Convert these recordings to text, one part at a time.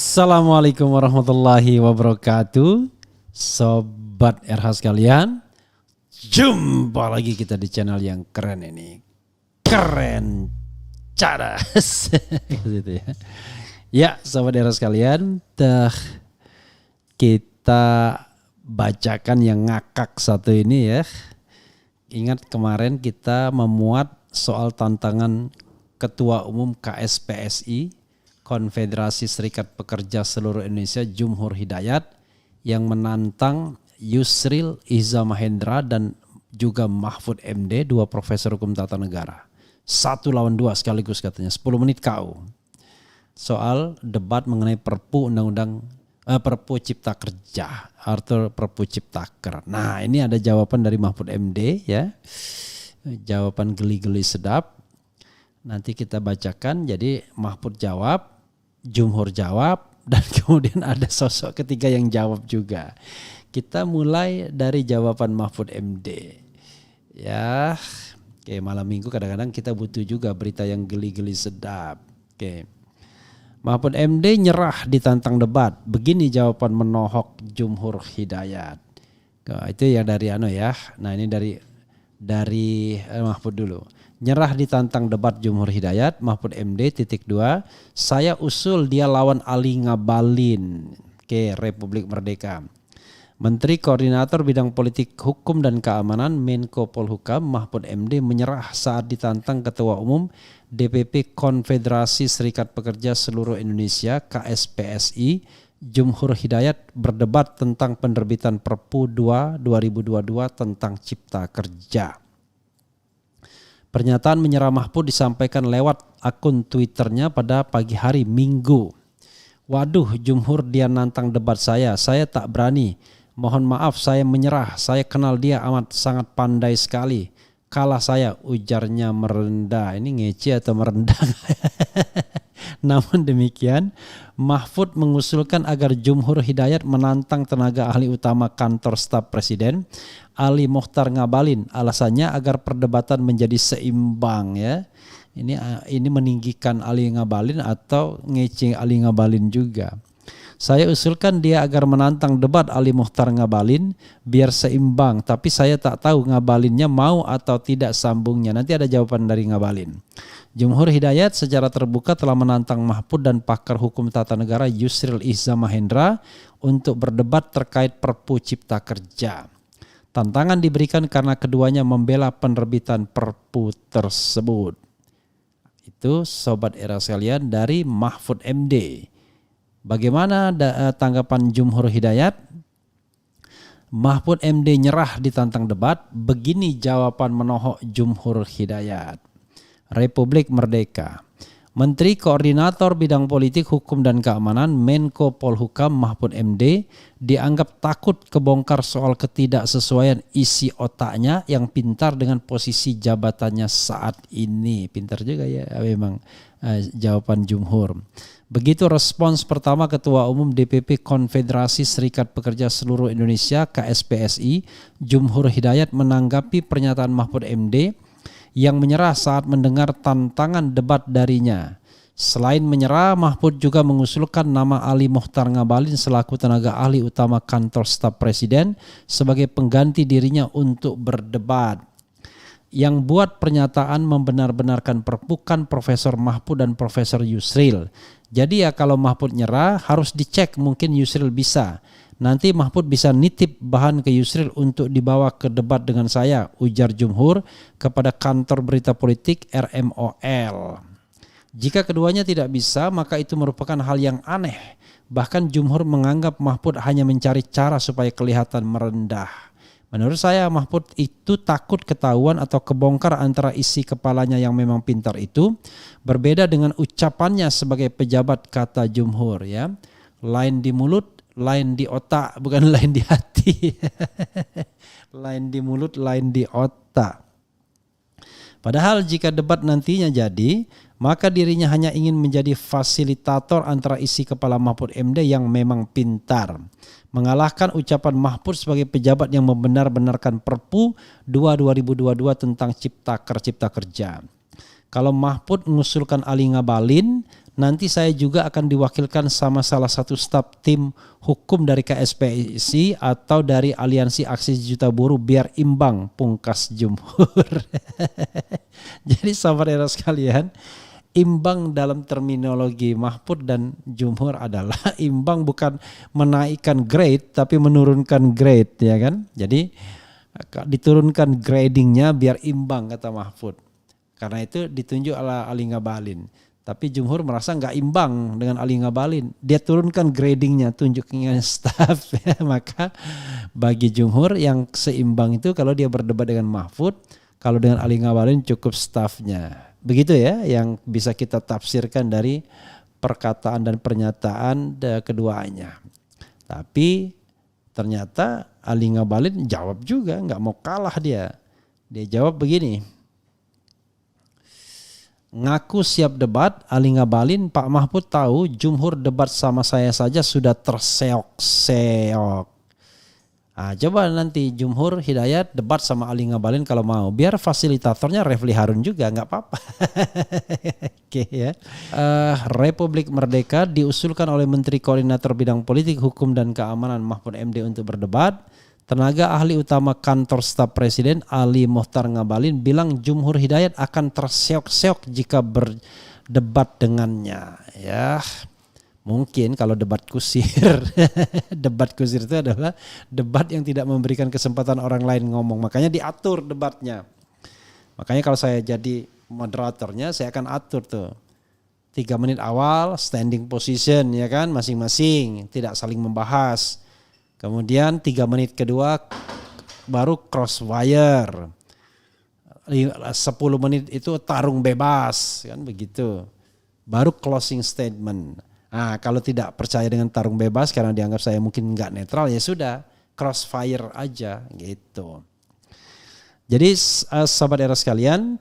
Assalamualaikum warahmatullahi wabarakatuh. Sobat RH sekalian, jumpa lagi kita di channel yang keren ini. Keren cadas. Gitu ya. Ya, sobat RH sekalian, kita bacakan yang ngakak satu ini ya. Ingat kemarin kita memuat soal tantangan Ketua Umum KSPSI, Konfederasi Serikat Pekerja Seluruh Indonesia, Jumhur Hidayat, yang menantang Yusril Iza Mahendra dan juga Mahfud MD, dua profesor hukum tata negara. 1 lawan 2 sekaligus katanya, 10 menit kau. Soal debat mengenai Perpu Perpu Cipta Kerja atau Perpu Ciptaker. Nah, ini ada jawaban dari Mahfud MD ya. Jawaban geli-geli sedap. Nanti kita bacakan. Jadi Mahfud jawab, Jumhur jawab, dan kemudian ada sosok ketiga yang jawab juga. Kita mulai dari jawaban Mahfud MD. Ya, oke, malam minggu kadang-kadang kita butuh juga berita yang geli-geli sedap. Oke. Mahfud MD nyerah ditantang debat. Begini jawaban menohok Jumhur Hidayat. Itu ya dari ya. Nah, ini dari Mahfud dulu. Nyerah ditantang debat Jumhur Hidayat, Mahfud MD .2, saya usul dia lawan Ali Ngabalin ke Republik Merdeka. Menteri Koordinator Bidang Politik Hukum dan Keamanan Menko Polhukam Mahfud MD menyerah saat ditantang Ketua Umum DPP Konfederasi Serikat Pekerja Seluruh Indonesia KSPSI Jumhur Hidayat berdebat tentang penerbitan Perpu 2 2022 tentang Cipta Kerja. Pernyataan menyerah Mahfud disampaikan lewat akun Twitternya pada pagi hari Minggu. Waduh, Jumhur dia nantang debat saya tak berani. Mohon maaf, saya menyerah, saya kenal dia amat sangat pandai sekali. Kalah saya, ujarnya merendah. Ini ngece atau merendah? Namun demikian, Mahfud mengusulkan agar Jumhur Hidayat menantang tenaga ahli utama kantor staf presiden, Ali Mokhtar Ngabalin. Alasannya agar perdebatan menjadi seimbang ya. Ini meninggikan Ali Ngabalin atau ngece Ali Ngabalin juga. Saya usulkan dia agar menantang debat Ali Mokhtar Ngabalin biar seimbang, tapi saya tak tahu Ngabalinnya mau atau tidak sambungnya. Nanti ada jawaban dari Ngabalin. Jumhur Hidayat secara terbuka telah menantang Mahfud dan pakar hukum tata negara Yusril Iza Mahendra untuk berdebat terkait Perpu Cipta Kerja. Tantangan diberikan karena keduanya membela penerbitan Perpu tersebut. Itu sobat era sekalian dari Mahfud MD. Bagaimana tanggapan Jumhur Hidayat? Mahfud MD nyerah ditantang debat. Begini jawaban menohok Jumhur Hidayat. Republik Merdeka. Menteri Koordinator Bidang Politik Hukum dan Keamanan Menko Polhukam Mahfud MD dianggap takut kebongkar soal ketidaksesuaian isi otaknya yang pintar dengan posisi jabatannya saat ini. Pintar juga ya memang jawaban Jumhur. Begitu respons pertama Ketua Umum DPP Konfederasi Serikat Pekerja Seluruh Indonesia KSPSI Jumhur Hidayat menanggapi pernyataan Mahfud MD yang menyerah saat mendengar tantangan debat darinya. Selain menyerah, Mahfud juga mengusulkan nama Ali Mokhtar Ngabalin selaku tenaga ahli utama kantor staf presiden sebagai pengganti dirinya untuk berdebat. Yang buat pernyataan membenar-benarkan Perpu kan Profesor Mahfud dan Profesor Yusril. Jadi ya kalau Mahfud nyerah harus dicek, mungkin Yusril bisa. Nanti Mahfud bisa nitip bahan ke Yusril untuk dibawa ke debat dengan saya, ujar Jumhur kepada kantor berita politik RMOL. Jika keduanya tidak bisa, maka itu merupakan hal yang aneh. Bahkan Jumhur menganggap Mahfud hanya mencari cara supaya kelihatan merendah. Menurut saya Mahfud itu takut ketahuan atau kebongkar antara isi kepalanya yang memang pintar itu berbeda dengan ucapannya sebagai pejabat, kata Jumhur ya. Lain di mulut, lain di otak, bukan lain di hati. Lain di mulut, lain di otak. Padahal jika debat nantinya jadi, maka dirinya hanya ingin menjadi fasilitator antara isi kepala Mahfud MD yang memang pintar. Mengalahkan ucapan Mahfud sebagai pejabat yang membenar-benarkan Perpu 2 2022 tentang Cipta Kerja. Kalau Mahfud mengusulkan Ali Ngabalin, nanti saya juga akan diwakilkan sama salah satu staf tim hukum dari KSPSI atau dari Aliansi Aksi Juta Buruh biar imbang, pungkas Jumhur. Jadi saudara sekalian, imbang dalam terminologi Mahfud dan Jumhur adalah imbang bukan menaikkan grade tapi menurunkan grade, ya kan. Jadi diturunkan gradingnya biar imbang kata Mahfud. Karena itu ditunjuk Ali Ngabalin. Tapi Jumhur merasa nggak imbang dengan Ali Ngabalin. Dia turunkan gradingnya, tunjuknya staff. Maka bagi Jumhur yang seimbang itu kalau dia berdebat dengan Mahfud, kalau dengan Ali Ngabalin cukup staffnya. Begitu ya yang bisa kita tafsirkan dari perkataan dan pernyataan keduanya. Tapi ternyata Ali Ngabalin jawab juga, nggak mau kalah dia. Dia jawab begini. Ngaku siap debat, Ali Ngabalin, Pak Mahfud tahu Jumhur debat sama saya saja sudah terseok-seok. Nah, coba nanti Jumhur Hidayat debat sama Ali Ngabalin kalau mau. Biar fasilitatornya Refli Harun juga, nggak apa-apa. Oke ya. Republik Merdeka diusulkan oleh Menteri Koordinator Bidang Politik, Hukum dan Keamanan Mahfud MD untuk berdebat. Tenaga ahli utama kantor staf presiden Ali Mohtar Ngabalin bilang Jumhur Hidayat akan terseok-seok jika berdebat dengannya. Ya, mungkin kalau debat kusir. Debat kusir itu adalah debat yang tidak memberikan kesempatan orang lain ngomong. Makanya diatur debatnya. Makanya kalau saya jadi moderatornya, saya akan atur tuh. 3 menit awal standing position, ya kan, masing-masing, tidak saling membahas. Kemudian 3 menit kedua baru crossfire. 10 menit itu tarung bebas, kan begitu. Baru closing statement. Nah, kalau tidak percaya dengan tarung bebas karena dianggap saya mungkin nggak netral, ya sudah crossfire aja gitu. Jadi sahabat era sekalian,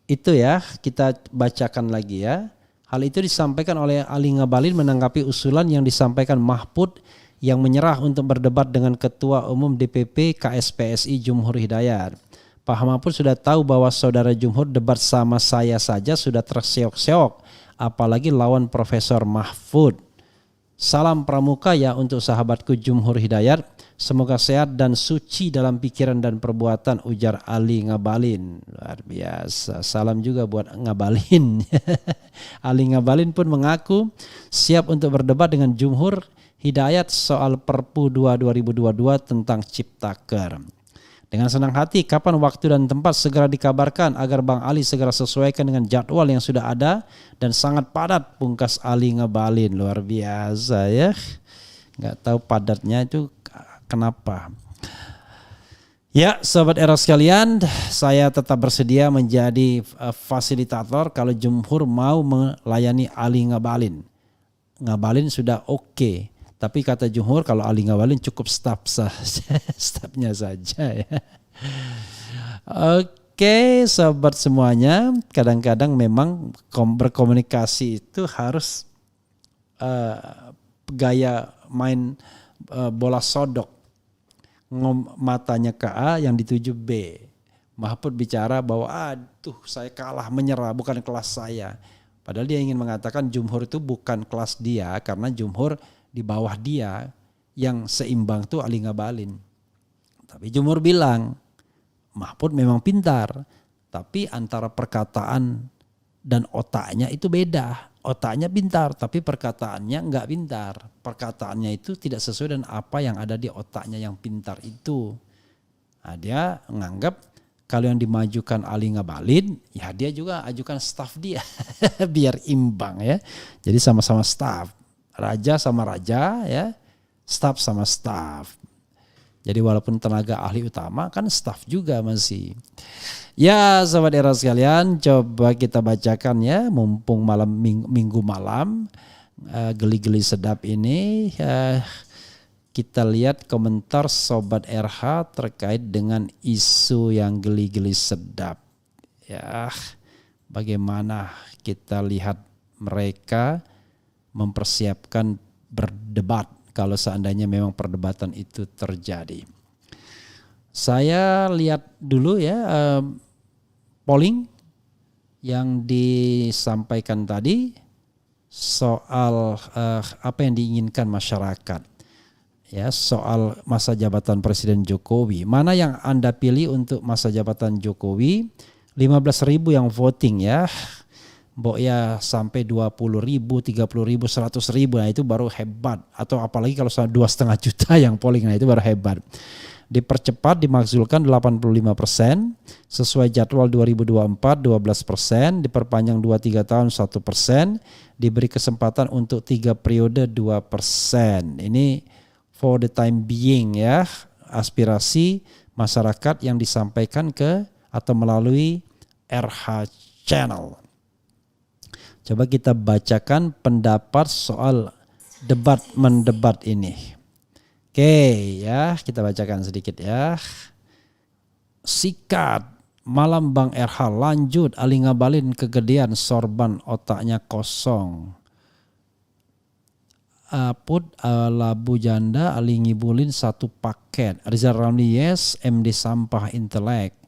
itu ya kita bacakan lagi ya. Hal itu disampaikan oleh Ali Ngabalin menanggapi usulan yang disampaikan Mahfud yang menyerah untuk berdebat dengan Ketua Umum DPP KSPSI Jumhur Hidayat. Pak Mahfud sudah tahu bahwa saudara Jumhur debat sama saya saja sudah terseok-seok, apalagi lawan Profesor Mahfud. Salam pramuka ya untuk sahabatku Jumhur Hidayat. Semoga sehat dan suci dalam pikiran dan perbuatan, ujar Ali Ngabalin. Luar biasa. Salam juga buat Ngabalin. Ali Ngabalin pun mengaku siap untuk berdebat dengan Jumhur Hidayat soal Perpu 2 2022 tentang Ciptaker. Dengan senang hati, kapan waktu dan tempat segera dikabarkan agar Bang Ali segera sesuaikan dengan jadwal yang sudah ada dan sangat padat, pungkas Ali Ngabalin. Luar biasa ya. Nggak tahu padatnya itu kenapa. Ya, sahabat era sekalian, saya tetap bersedia menjadi fasilitator kalau Jumhur mau melayani Ali Ngabalin. Ngabalin sudah oke. Tapi kata Jumhur kalau Ali Ngabalin cukup stafnya saja ya. Oke, sahabat semuanya, kadang-kadang memang berkomunikasi itu harus gaya main bola sodok. Matanya ke A yang dituju B. Mahfud bicara bahwa aduh saya kalah, menyerah, bukan kelas saya. Padahal dia ingin mengatakan Jumhur itu bukan kelas dia karena Jumhur di bawah dia, yang seimbang tuh Ali Ngabalin. Tapi Jumhur bilang Mahfud memang pintar, tapi antara perkataan dan otaknya itu beda. Otaknya pintar tapi perkataannya enggak pintar. Perkataannya itu tidak sesuai dengan apa yang ada di otaknya yang pintar itu. Nah, dia menganggap kalau yang dimajukan Ali Ngabalin, ya dia juga ajukan staf dia biar imbang ya. Jadi sama-sama staf. Raja sama raja ya, staf sama staf. Jadi walaupun tenaga ahli utama kan staf juga masih. Ya sahabat era sekalian, coba kita bacakan ya, mumpung malam minggu malam, geli-geli sedap ini. Kita lihat komentar Sobat RH terkait dengan isu yang geli-geli sedap. Ya, bagaimana kita lihat mereka mempersiapkan berdebat kalau seandainya memang perdebatan itu terjadi. Saya lihat dulu ya polling yang disampaikan tadi soal apa yang diinginkan masyarakat. Ya, soal masa jabatan Presiden Jokowi. Mana yang Anda pilih untuk masa jabatan Jokowi? 15.000 yang voting ya. Mbok ya sampai 20.000, 30.000, 100.000, nah itu baru hebat. Atau apalagi kalau 2,5 juta yang polling, nah itu baru hebat. Dipercepat dimakzulkan 85%, sesuai jadwal 2024 12%, diperpanjang 2-3 tahun 1%, diberi kesempatan untuk 3 periode 2%. Ini for the time being ya, aspirasi masyarakat yang disampaikan ke atau melalui RH Channel. Coba kita bacakan pendapat soal debat mendebat ini. Oke ya, kita bacakan sedikit ya. Sikat, malam Bang RH lanjut, Ali Ngabalin kegedean sorban otaknya kosong. Put labu janda Ali ngibulin satu paket. Rizal Ramli yes, MD sampah intelek.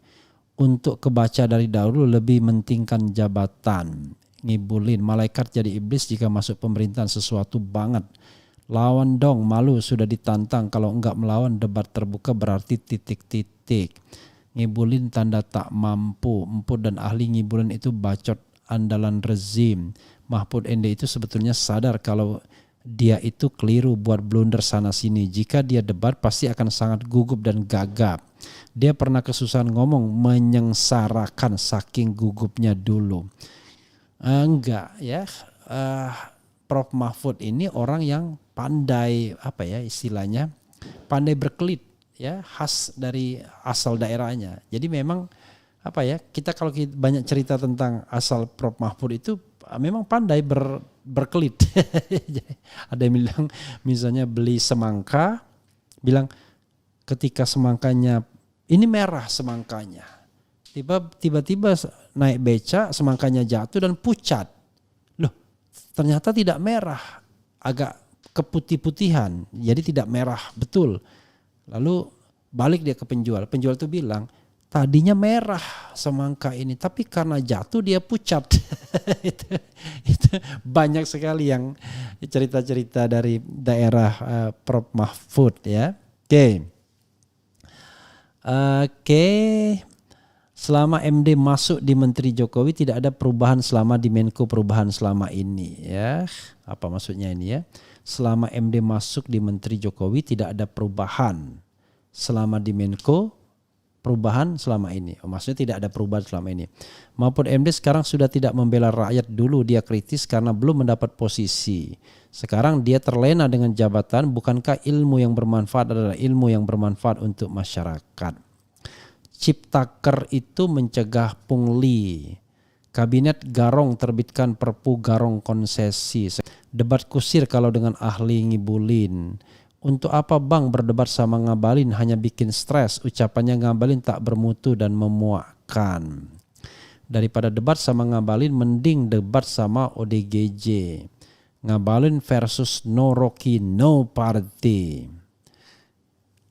Untuk kebaca dari dahulu lebih mentingkan jabatan. Ngibulin malaikat jadi iblis jika masuk pemerintahan sesuatu banget. Lawan dong, malu sudah ditantang, kalau enggak melawan debat terbuka berarti titik-titik. Ngibulin tanda tak mampu. Emput dan ahli ngibulin itu bacot andalan rezim. Mahfud MD itu sebetulnya sadar kalau dia itu keliru buat blunder sana sini. Jika dia debat pasti akan sangat gugup dan gagap. Dia pernah kesusahan ngomong, menyengsarakan saking gugupnya dulu. Enggak ya, Prof Mahfud ini orang yang pandai, apa ya istilahnya, pandai berkelit ya, khas dari asal daerahnya. Jadi memang apa ya, kita kalau banyak cerita tentang asal Prof Mahfud itu memang pandai berkelit. Ada yang bilang misalnya beli semangka, bilang ketika semangkanya ini merah semangkanya, tiba-tiba naik beca semangkanya jatuh dan pucat. Loh, ternyata tidak merah, agak keputih-putihan, jadi tidak merah betul. Lalu balik dia ke penjual itu bilang tadinya merah semangka ini, tapi karena jatuh dia pucat. itu banyak sekali yang cerita-cerita dari daerah Prof Mahfud ya. Oke. Selama MD masuk di Menteri Jokowi tidak ada perubahan selama di Menko Perubahan selama ini ya. Apa maksudnya ini ya? Selama MD masuk di Menteri Jokowi tidak ada perubahan selama di Menko Perubahan selama ini. Maksudnya tidak ada perubahan selama ini. Maupun MD sekarang sudah tidak membela rakyat, dulu dia kritis karena belum mendapat posisi. Sekarang dia terlena dengan jabatan. Bukankah ilmu yang bermanfaat adalah ilmu yang bermanfaat untuk masyarakat? Ciptaker itu mencegah pungli. Kabinet Garong terbitkan Perpu Garong konsesi. Debat kusir kalau dengan ahli ngibulin. Untuk apa Bang berdebat sama Ngabalin, hanya bikin stres. Ucapannya Ngabalin tak bermutu dan memuakkan. Daripada debat sama Ngabalin, mending debat sama ODGJ. Ngabalin versus No Rocky No Party.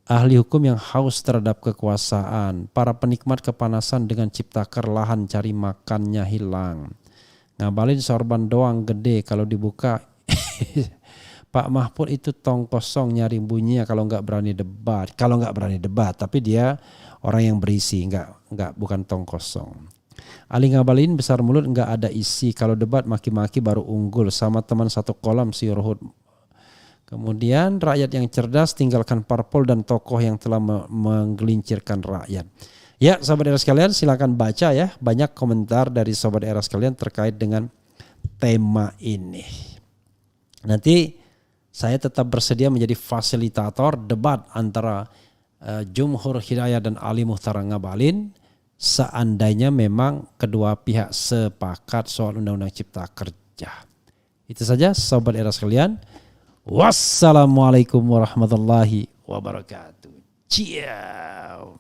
Ahli hukum yang haus terhadap kekuasaan. Para penikmat kepanasan dengan ciptaker lahan cari makannya hilang. Ngabalin sorban doang gede, kalau dibuka Pak Mahfud itu tong kosong nyari bunyinya kalau nggak berani debat. Kalau nggak berani debat, tapi dia orang yang berisi, nggak bukan tong kosong. Ali Ngabalin besar mulut nggak ada isi. Kalau debat maki-maki baru unggul, sama teman satu kolam si Ruhut. Kemudian rakyat yang cerdas tinggalkan parpol dan tokoh yang telah menggelincirkan rakyat. Ya, sahabat era sekalian, silakan baca ya, banyak komentar dari sahabat era sekalian terkait dengan tema ini. Nanti saya tetap bersedia menjadi fasilitator debat antara Jumhur Hidayat dan Ali Muhtar Ngabalin seandainya memang kedua pihak sepakat soal Undang-Undang Cipta Kerja. Itu saja sahabat era sekalian. Wassalamualaikum warahmatullahi wabarakatuh. Ciao.